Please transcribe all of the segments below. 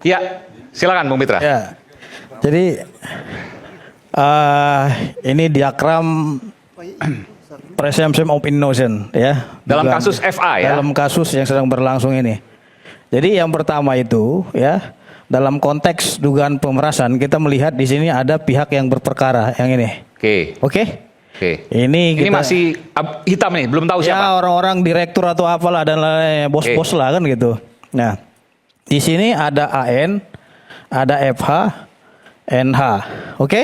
Ya, silakan Bung Mitra. Ya. Jadi ini diagram presumption of innocence ya. Dalam kasus FA ya. Dalam kasus yang sedang berlangsung ini. Jadi yang pertama itu ya, dalam konteks dugaan pemerasan kita melihat di sini ada pihak yang berperkara yang ini. Oke. Oke? Oke. Ini masih hitam nih, belum tahu siapa. Ya, orang-orang direktur atau apalah dan lain-lain, bos-bos lah kan gitu. Nah, di sini ada AN, ada FH, NH. Oke?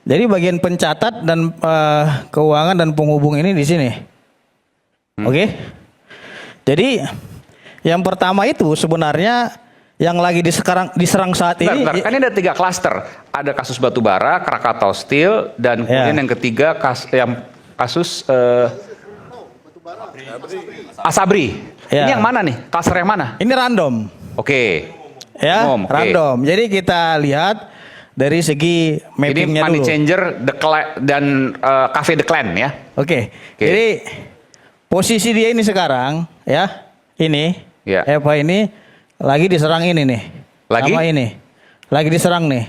Jadi bagian pencatat dan keuangan dan penghubung ini di sini. Oke? Jadi yang pertama itu sebenarnya yang lagi diserang saat ini. Bentar, kan ini ada 3 klaster. Ada kasus batubara, Krakatau Steel, dan kemudian yang ketiga kasus Asabri. Ya. Ini yang mana nih? Klaster yang mana? Ini random. Oke. Ya, Oke. random. Jadi kita lihat dari segi mappingnya Ini Money dulu. Changer dan Cafe The Clan ya. Oke. Jadi posisi dia ini sekarang ya, ini Ya. Eva ini lagi diserang ini nih. Lagi? Sama ini. Lagi diserang nih.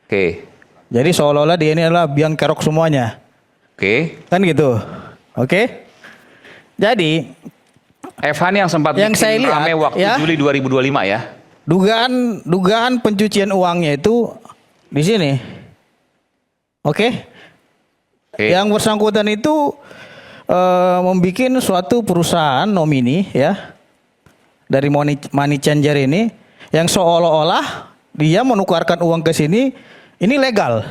Oke. Jadi seolah-olah dia ini adalah biang kerok semuanya. Oke. Kan gitu. Oke? Jadi FH ini yang sempat yang bikin saya lihat, rame waktu ya, Juli 2025 ya. dugaan pencucian uangnya itu di sini. Oke? Oke. Yang bersangkutan itu membuat suatu perusahaan nomini ya dari money changer ini yang seolah-olah dia menukarkan uang ke sini ini legal.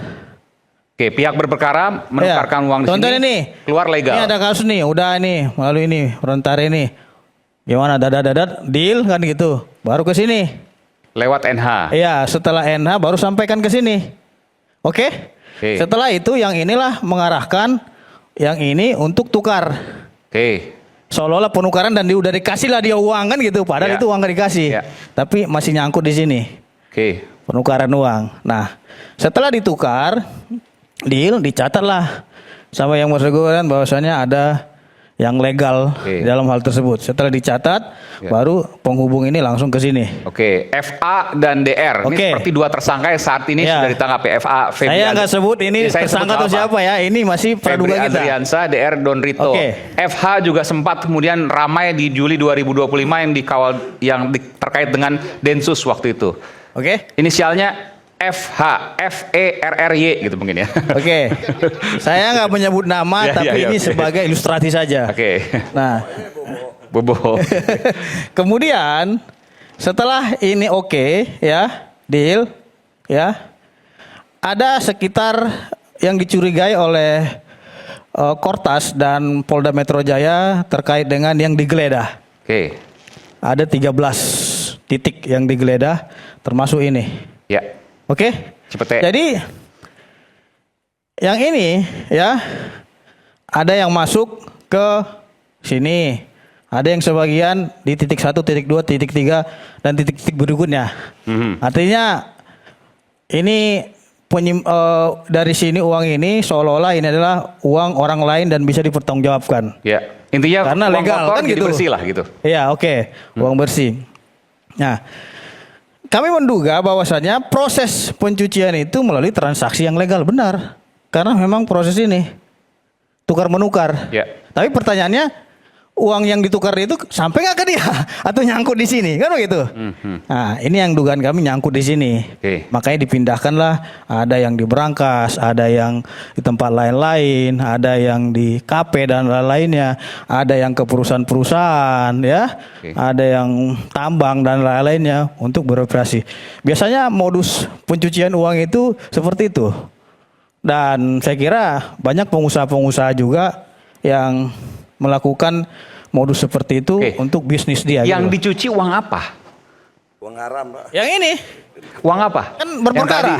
Oke, pihak berperkara menukarkan uang di Contoh sini ini, keluar legal. Ini ada kasus nih, udah ini melalui ini rentar ini. Gimana dadat deal kan gitu. Baru ke sini. Lewat NH. Iya, setelah NH baru sampaikan ke sini. Oke? Oke. Setelah itu yang inilah mengarahkan yang ini untuk tukar. Oke. Seolah-olah penukaran dan udah dikasih lah dia uang kan gitu. Padahal Ya. itu uang gak dikasih. Ya. Tapi masih nyangkut di sini. Oke. Penukaran uang. Nah, setelah ditukar, deal dicatatlah sama yang bersangkutan bahwasanya ada yang legal dalam hal tersebut. Setelah dicatat, baru penghubung ini langsung ke sini. Oke, FA dan DR. Ini seperti 2 tersangka yang saat ini sudah ditangkap ya. FA Febrian. Saya nggak sebut ini tersangka atau siapa ya. Ini masih praduga kita. Adriansa, DR Don Rito. FH juga sempat kemudian ramai di Juli 2025 yang dikawal terkait dengan Densus waktu itu. Oke. Inisialnya FH, FERRY gitu mungkin ya. Oke. Saya nggak menyebut nama, tapi ini sebagai ilustrasi saja. Oke. Nah, Bobo. kemudian setelah ini ya, deal, ya, ada sekitar yang dicurigai oleh Kortas dan Polda Metro Jaya terkait dengan yang digeledah. Oke. Ada 13 titik yang digeledah, termasuk ini. Ya. Oke? Cepet. Jadi yang ini ya, ada yang masuk ke sini, ada yang sebagian di titik 1, titik 2, titik 3 dan titik-titik berikutnya. Artinya ini dari sini uang ini seolah-olah ini adalah uang orang lain dan bisa dipertanggungjawabkan. Ya. Intinya karena uang legal kotor kan jadi gitu. bersih lah gitu. Iya, oke. Uang bersih. Nah, kami menduga bahwasannya proses pencucian itu melalui transaksi yang legal, benar. Karena memang proses ini tukar menukar. Ya. Tapi pertanyaannya, uang yang ditukar itu sampai nggak ke dia atau nyangkut di sini, kan begitu? Nah, ini yang dugaan kami nyangkut di sini. Makanya dipindahkanlah, ada yang di Brankas, ada yang di tempat lain-lain, ada yang di KP dan lain-lainnya, ada yang ke perusahaan-perusahaan, ya, ada yang tambang dan lain-lainnya untuk beroperasi. Biasanya modus pencucian uang itu seperti itu. Dan saya kira banyak pengusaha-pengusaha juga yang melakukan modus seperti itu untuk bisnis dia. Yang gitu. dicuci uang apa? Uang haram, Pak. Yang ini. Uang apa? Kan berperkara.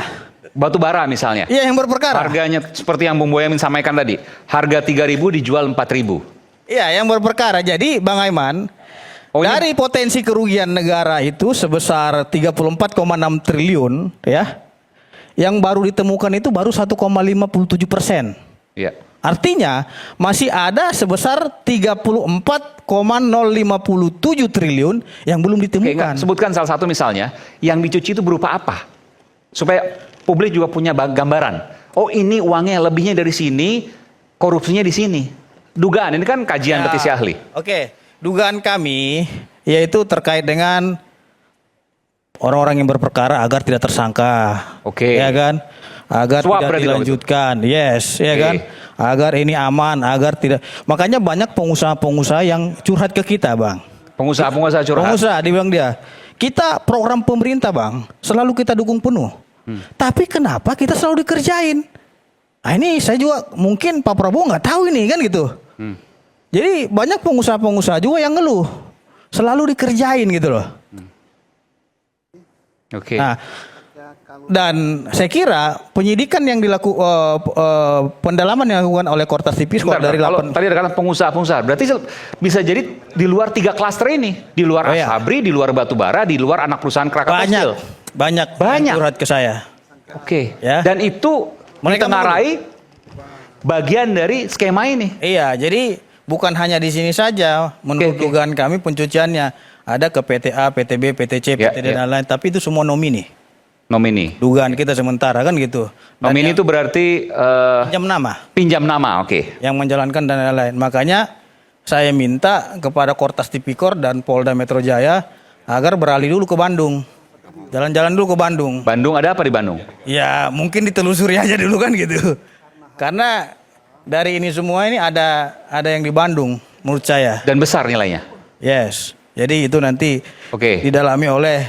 Batu bara misalnya. Iya, yang berperkara. Harganya seperti yang Bung Boyamin sampaikan tadi. Harga 3.000 dijual 4.000. Iya, yang berperkara. Jadi Bang Aiman, dari potensi kerugian negara itu sebesar 34,6 triliun, ya. Yang baru ditemukan itu baru 1,57%. Iya. Artinya masih ada sebesar 34,057 triliun yang belum Oke, ditemukan. sebutkan salah satu misalnya, yang dicuci itu berupa apa? Supaya publik juga punya gambaran. Oh, ini uangnya lebihnya dari sini, korupsinya di sini. Dugaan, ini kan kajian petisi ahli. Oke, dugaan kami yaitu terkait dengan orang-orang yang berperkara agar tidak tersangka. Oke. Ya kan? Agar Suap tidak berarti dong dilanjutkan. Yes, ya Oke. kan? Agar ini aman, agar tidak. Makanya banyak pengusaha-pengusaha yang curhat ke kita, Bang. Pengusaha-pengusaha curhat. Pengusaha, dia bilang dia. Kita program pemerintah, Bang, selalu kita dukung penuh. Tapi kenapa kita selalu dikerjain? Nah, ini saya juga mungkin Pak Prabowo nggak tahu ini kan gitu. Jadi banyak pengusaha-pengusaha juga yang ngeluh. Selalu dikerjain gitu loh. Oke. Nah, dan saya kira penyidikan yang pendalaman yang dilakukan oleh Kortas Tipikor Bentar, dari kalau 8 tadi ada kata pengusaha-pengusaha, berarti bisa jadi di luar 3 klaster ini, di luar Oh, iya. Asabri, di luar Batubara, di luar anak perusahaan Krakatau Steel. banyak Banyak. yang curhat ke saya. Oke. Ya. Dan itu Mereka ditengarai bagian dari skema ini. Iya, jadi bukan hanya di sini saja. Menurut Oke. dugaan kami pencuciannya ada ke PTA, PTB, PTC, Ya, PTD ya. dan lain. Tapi itu semua nomini. Nomini. Dugaan kita sementara kan gitu. Dan Nomini yang itu berarti pinjam nama pinjam nama, oke. yang menjalankan dan lain-lain. Makanya saya minta kepada Kortas Tipikor dan Polda Metro Jaya agar beralih dulu ke Bandung. Jalan-jalan dulu ke Bandung. Bandung ada apa di Bandung? Ya mungkin ditelusuri aja dulu kan gitu. Karena dari ini semua ini ada yang di Bandung menurut saya. Dan besar nilainya. Yes. Jadi itu nanti Oke. didalami oleh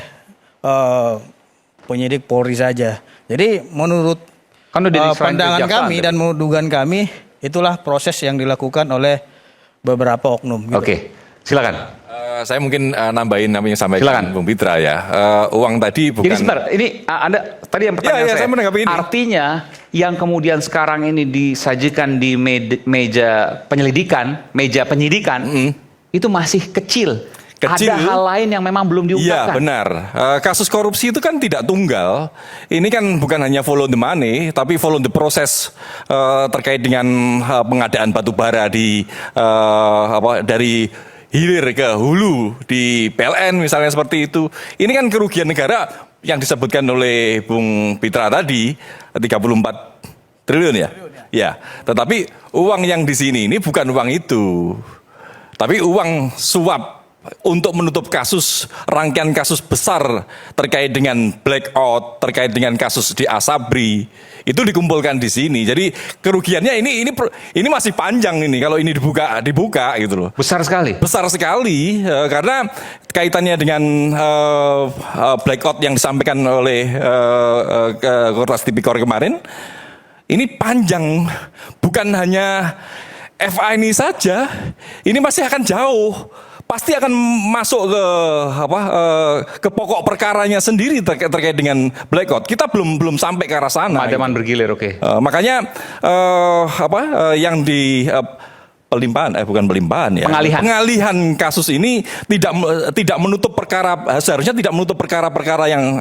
penyidik Polri saja. Jadi menurut Kan udah diserahin ke pandangan kejaksaan, kami tuh. dan menurut dugaan kami itulah proses yang dilakukan oleh beberapa oknum. Gitu. Oke. Silakan. Saya mungkin nambahin apa yang disampaikan Silakan. Bung Pitra ya. Uang tadi bukan. Jadi sebentar, ini Anda tadi yang pertanyaan Ya, saya menanggapi ini. Artinya yang kemudian sekarang ini disajikan di meja penyelidikan, meja penyidikan, itu masih kecil. Kecil. Ada hal lain yang memang belum Iya diungkapkan. benar. Kasus korupsi itu kan tidak tunggal. Ini kan bukan hanya follow the money, tapi follow the proses terkait dengan pengadaan batu bara dari hilir ke hulu di PLN misalnya seperti itu. Ini kan kerugian negara yang disebutkan oleh Bung Pitra tadi 34 triliun ya. Ya, tetapi uang yang di sini ini bukan uang itu. Tapi uang suap untuk menutup rangkaian kasus besar terkait dengan blackout, terkait dengan kasus di Asabri, itu dikumpulkan di sini. Jadi kerugiannya ini masih panjang ini kalau ini dibuka gitu loh. Besar sekali. Besar sekali karena kaitannya dengan blackout yang disampaikan oleh Kortas Tipikor kemarin. Ini panjang, bukan hanya FA ini saja, ini masih akan jauh. Pasti akan masuk ke pokok perkaranya sendiri terkait dengan blackout. Kita belum sampai ke arah sana. Pemadaman bergilir, oke. Makanya yang di bukan pelimpahan ya. Pengalihan kasus ini tidak menutup seharusnya tidak menutup perkara-perkara yang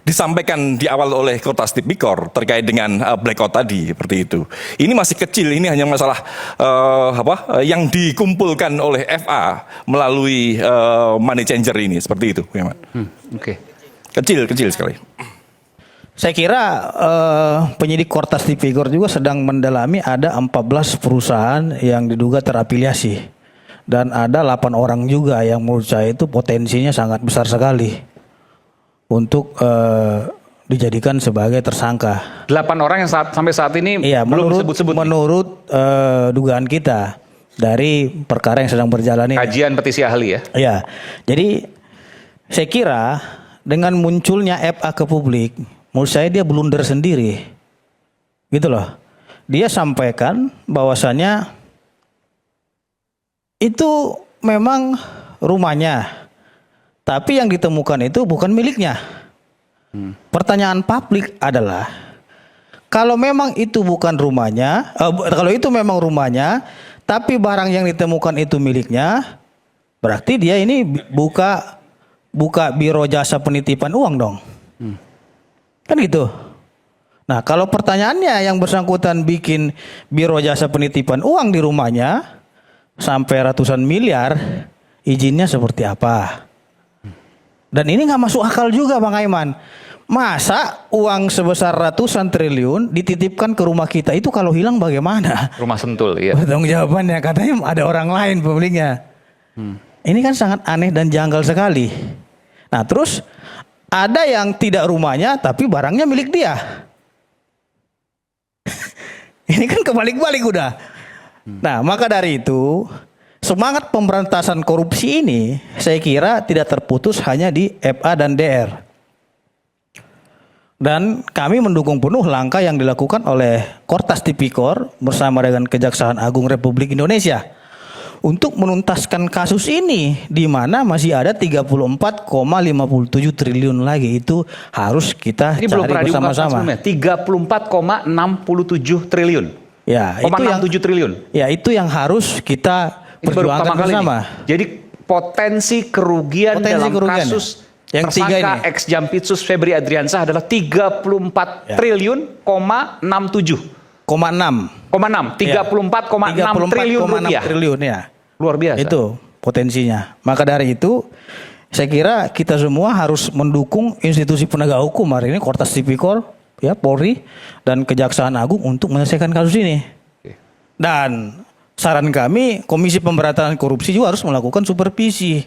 disampaikan di awal oleh Kortas Tipikor terkait dengan blackout tadi seperti itu. Ini masih kecil, ini hanya masalah yang dikumpulkan oleh FA melalui money changer ini seperti itu, Oke. Kecil sekali. Saya kira penyidik Kortas Tipikor juga sedang mendalami ada 14 perusahaan yang diduga terafiliasi. Dan ada 8 orang juga yang menurut saya itu potensinya sangat besar sekali untuk dijadikan sebagai tersangka. 8 orang yang sampai saat ini belum disebut-sebut. Menurut dugaan kita dari perkara yang sedang berjalan ini. Kajian petisi ahli ya. Ya, jadi saya kira dengan munculnya FA ke publik, menurut saya dia blunder sendiri. Gitu loh. Dia sampaikan bahwasannya itu memang rumahnya. Tapi yang ditemukan itu bukan miliknya. Pertanyaan publik adalah kalau memang itu bukan rumahnya, kalau itu memang rumahnya, tapi barang yang ditemukan itu miliknya, berarti dia ini buka biro jasa penitipan uang dong. Kan gitu. Nah, kalau pertanyaannya yang bersangkutan bikin biro jasa penitipan uang di rumahnya sampai ratusan miliar, izinnya seperti apa? Dan ini nggak masuk akal juga, Bang Aiman. Masa uang sebesar ratusan triliun dititipkan ke rumah kita, itu kalau hilang bagaimana? Rumah Sentul, iya. Bertanggung jawabannya katanya ada orang lain pemiliknya. Ini kan sangat aneh dan janggal sekali. Nah, terus ada yang tidak rumahnya tapi barangnya milik dia. Ini kan kebalik-balik udah. Nah, maka dari itu semangat pemberantasan korupsi ini saya kira tidak terputus hanya di FA dan DR. Dan kami mendukung penuh langkah yang dilakukan oleh Kortas Tipikor bersama dengan Kejaksaan Agung Republik Indonesia untuk menuntaskan kasus ini, di mana masih ada 34,57 triliun lagi. Itu harus kita Ini belum cari pernah diungkapkan bersama-sama. sebelumnya. 34,67 triliun. Ya, itu yang 67 triliun. Ya, itu yang harus kita Ini baru perjuangkan pertama kali bersama. nih. Jadi potensi kerugian dalam kasus yang tiga tersangka ini. ex Jampitsus Febri Adriansyah adalah 34 triliun, 67. 0,6. 34,6 triliun rupiah. Triliun ya. Luar biasa. Itu potensinya. Maka dari itu saya kira kita semua harus mendukung institusi penegak hukum hari ini, Kortas Tipikor, ya, Polri dan Kejaksaan Agung untuk menyelesaikan kasus ini. Dan saran kami, Komisi Pemberantasan Korupsi juga harus melakukan supervisi.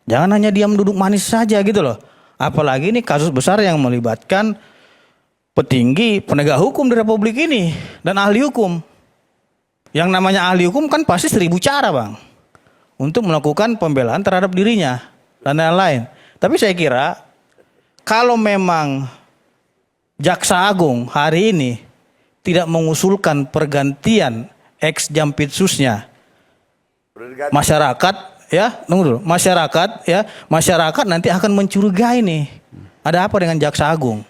Jangan hanya diam duduk manis saja gitu loh. Apalagi ini kasus besar yang melibatkan petinggi penegak hukum di Republik ini dan ahli hukum. Yang namanya ahli hukum kan pasti 1000 cara, Bang, untuk melakukan pembelaan terhadap dirinya dan lain-lain. Tapi saya kira kalau memang Jaksa Agung hari ini tidak mengusulkan pergantian ex Jampitsusnya, masyarakat ya, tunggu dulu, masyarakat nanti akan mencurigai nih. Ada apa dengan Jaksa Agung?